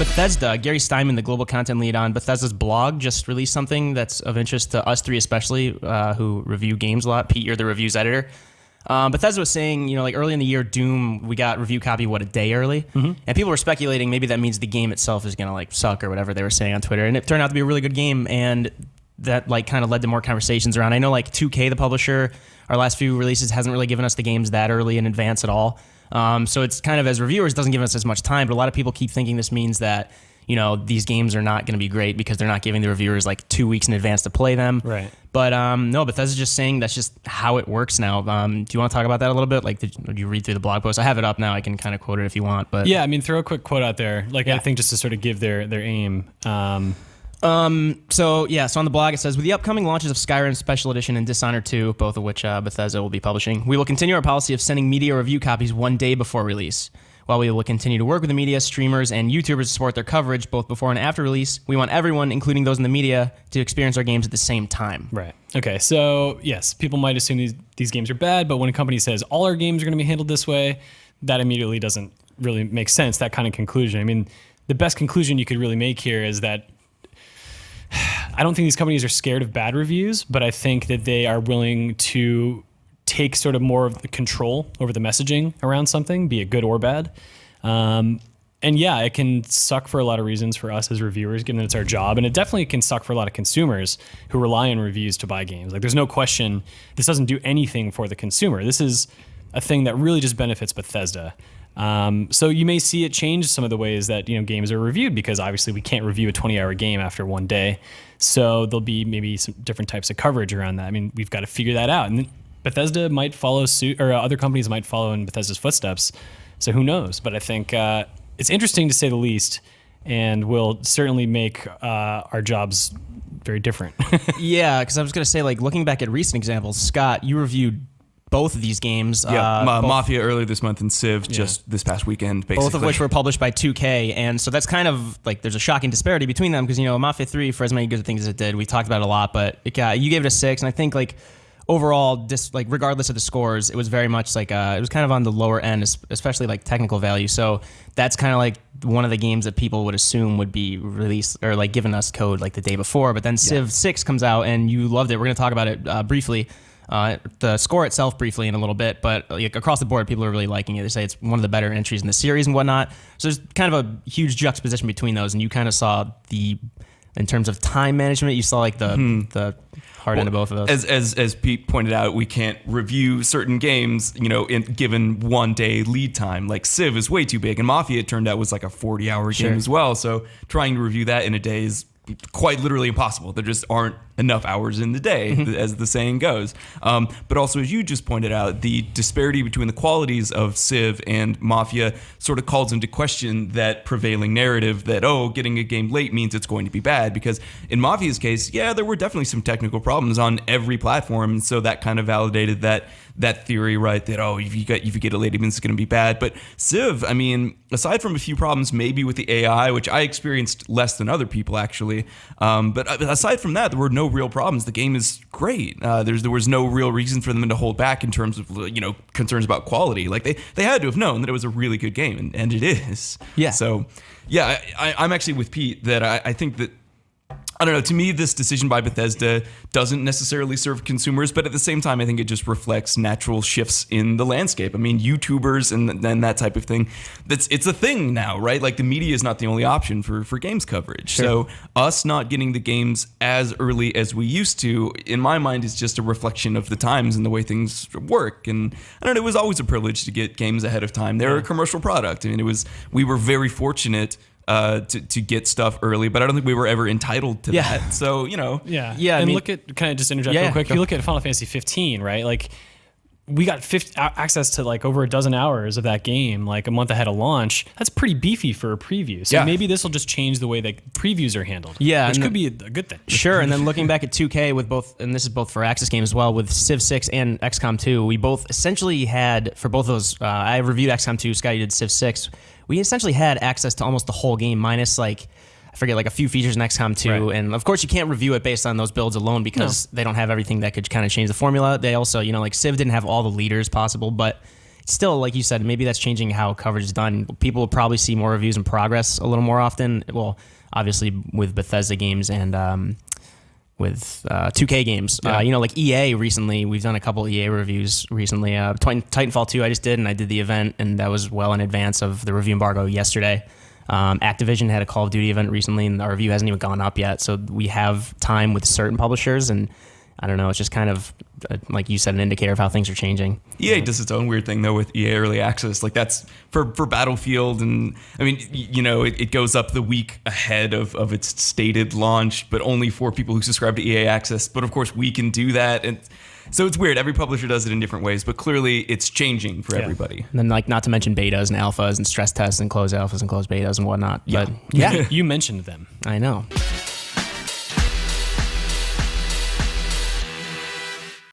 Bethesda, Gary Steinman, the global content lead on Bethesda's blog, just released something that's of interest to us three especially, who review games a lot. Pete, you're the reviews editor. Bethesda was saying, like early in the year, Doom, we got review copy, a day early? Mm-hmm. And people were speculating maybe that means the game itself is going to suck or whatever they were saying on Twitter. And it turned out to be a really good game, and that kind of led to more conversations around. I know 2K, the publisher, our last few releases hasn't really given us the games that early in advance at all. So it's kind of, as reviewers, doesn't give us as much time, but a lot of people keep thinking this means that, these games are not going to be great because they're not giving the reviewers 2 weeks in advance to play them. Right. But no, Bethesda's just saying that's just how it works now. Do you want to talk about that a little bit? Did you read through the blog post? I have it up now. I can kind of quote it if you want. But yeah, throw a quick quote out there. I think just to sort of give their aim. So on the blog it says, with the upcoming launches of Skyrim Special Edition and Dishonored 2, both of which Bethesda will be publishing, we will continue our policy of sending media review copies one day before release. While we will continue to work with the media, streamers, and YouTubers to support their coverage both before and after release, we want everyone, including those in the media, to experience our games at the same time. Right. Okay, so yes, people might assume these games are bad, but when a company says all our games are going to be handled this way, that immediately doesn't really make sense, that kind of conclusion. The best conclusion you could really make here is that I don't think these companies are scared of bad reviews, but I think that they are willing to take sort of more of the control over the messaging around something, be it good or bad. And yeah, it can suck for a lot of reasons for us as reviewers, given that it's our job. And it definitely can suck for a lot of consumers who rely on reviews to buy games. There's no question this doesn't do anything for the consumer. This is a thing that really just benefits Bethesda. So you may see it change some of the ways that games are reviewed, because obviously we can't review a 20-hour game after one day. So there'll be maybe some different types of coverage around that. We've got to figure that out. And Bethesda might follow suit, or other companies might follow in Bethesda's footsteps. So who knows? But I think it's interesting to say the least, and will certainly make our jobs very different. Yeah, because I was going to say, looking back at recent examples, Scott, you reviewed both of these games. Mafia earlier this month and Civ just this past weekend, basically. Both of which were published by 2K. And so that's kind of there's a shocking disparity between them, because, Mafia 3, for as many good things as it did, we talked about it a lot, but you gave it a 6. And I think overall, regardless of the scores, it was very much it was kind of on the lower end, especially technical value. So that's kind of one of the games that people would assume would be released or given us code the day before. But then Civ 6 comes out and you loved it. We're going to talk about it briefly. The score itself briefly in a little bit, but across the board, people are really liking it. They say it's one of the better entries in the series and whatnot. So there's kind of a huge juxtaposition between those, and you kind of saw in terms of time management, you saw the hard end of both of those. As Pete pointed out, we can't review certain games, given 1 day lead time. Civ is way too big, and Mafia, it turned out, was a 40-hour game as well. So trying to review that in a day is quite literally impossible. There just aren't enough hours in the day, as the saying goes. But also, as you just pointed out, the disparity between the qualities of Civ and Mafia sort of calls into question that prevailing narrative that, getting a game late means it's going to be bad. Because in Mafia's case, there were definitely some technical problems on every platform. And so that kind of validated that theory, right? That, if you get it late, it means it's going to be bad. But Civ, aside from a few problems maybe with the AI, which I experienced less than other people actually, but aside from that, there were no real problems. The game is great. There was no real reason for them to hold back in terms of concerns about quality. They had to have known that it was a really good game, and it is. Yeah. So I'm actually with Pete that I think that, I don't know, to me, this decision by Bethesda doesn't necessarily serve consumers, but at the same time, I think it just reflects natural shifts in the landscape. YouTubers and that type of thing, it's a thing now, right? The media is not the only option for games coverage. Sure. So us not getting the games as early as we used to, in my mind, is just a reflection of the times and the way things work. And I don't know, it was always a privilege to get games ahead of time. They're a commercial product. We were very fortunate to get stuff early, but I don't think we were ever entitled to that. So, Yeah. And look at, can I just interject real quick? If you look at Final Fantasy 15, right? We got access to over a dozen hours of that game, a month ahead of launch. That's pretty beefy for a preview. So maybe this will just change the way that previews are handled. Yeah. Which could be a good thing. Sure. And then looking back at 2K with both, and this is both for Access games as well, with Civ 6 and XCOM 2, we both essentially had, for both of those, I reviewed XCOM 2, Scott, you did Civ 6. We essentially had access to almost the whole game, minus I forget, a few features in XCOM 2. Right. And of course, you can't review it based on those builds alone, because they don't have everything that could kind of change the formula. They also, Civ didn't have all the leaders possible, but still, like you said, maybe that's changing how coverage is done. People will probably see more reviews in progress a little more often. Well, obviously with Bethesda games and with 2K games. Yeah. Like EA recently, we've done a couple EA reviews recently. Titanfall 2 I just did, and I did the event, and that was well in advance of the review embargo yesterday. Activision had a Call of Duty event recently, and our review hasn't even gone up yet. So we have time with certain publishers, and I don't know, it's just kind of, like you said, an indicator of how things are changing. EA does its own weird thing, though, with EA Early Access. Like, that's for Battlefield, and I mean, it goes up the week ahead of its stated launch, but only for people who subscribe to EA Access. But of course, we can do that. And so it's weird. Every publisher does it in different ways, but clearly it's changing for everybody. And then, like, not to mention betas and alphas and stress tests and closed alphas and closed betas and whatnot. Yeah. But yeah, You mentioned them. I know.